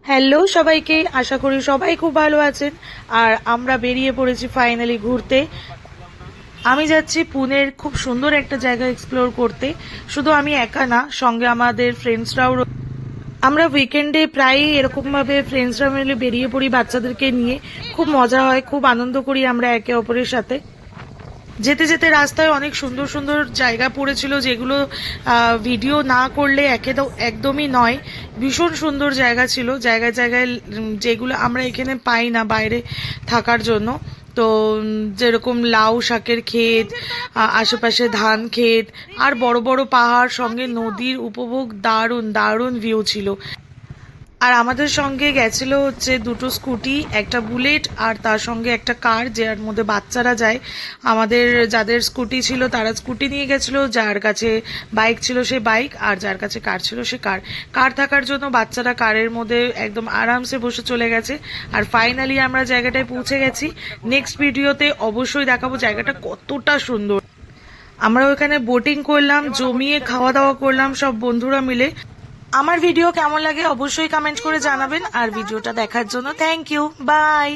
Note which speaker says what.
Speaker 1: Hello সবাইকে, আশা করি সবাই খুব ভালো আছেন। আর আমরা বেরিয়ে পড়েছি ফাইনালি ঘুরতে। আমি যাচ্ছি পুনের খুব সুন্দর একটা জায়গা এক্সপ্লোর করতে। শুধু আমি একা না, সঙ্গে আমাদের ফ্রেন্ডসরাও। আমরা উইকেন্ডে প্রায়ই এরকম ভাবে ফ্রেন্ডসরা মিলে বেরিয়ে পড়ি বাচ্চাদেরকে নিয়ে। খুব মজা হয়, খুব আনন্দ করি আমরা একে অপরের সাথে। যেতে যেতে রাস্তায় অনেক সুন্দর সুন্দর জায়গা পড়েছিল, যেগুলো ভিডিও না করলে একদমই নয়। ভীষণ সুন্দর জায়গা ছিল, জায়গায় জায়গায় যেগুলো আমরা এখানে পাই না বাইরে থাকার জন্য। তো যেরকম লাউ শাকের ক্ষেত, আশেপাশে ধান ক্ষেত, আর বড় বড় পাহাড়, সঙ্গে নদীর উপভোগ, দারুণ দারুণ ভিউ ছিল। আর আমাদের সঙ্গে গেছিল হচ্ছে দুটো স্কুটি, একটা বুলেট, আর তার সঙ্গে একটা কার, যার মধ্যে বাচ্চারা যায়। আমাদের যাদের স্কুটি ছিল তারা স্কুটি নিয়ে গেছিল, যার কাছে বাইক ছিল সে বাইক, আর যার কাছে কার ছিল সে কার। কার থাকার জন্য বাচ্চারা কারের মধ্যে একদম আরামসে বসে চলে গেছে। আর ফাইনালি আমরা জায়গাটায় পৌঁছে গেছি। নেক্সট ভিডিওতে অবশ্যই দেখাবো জায়গাটা কতটা সুন্দর। আমরা ওখানে বোটিং করলাম, জমিয়ে খাওয়া দাওয়া করলাম সব বন্ধুরা মিলে। আমার ভিডিও কেমন লাগে অবশ্যই কমেন্ট করে জানাবেন। আর ভিডিওটা দেখার জন্য থ্যাংক ইউ, বাই।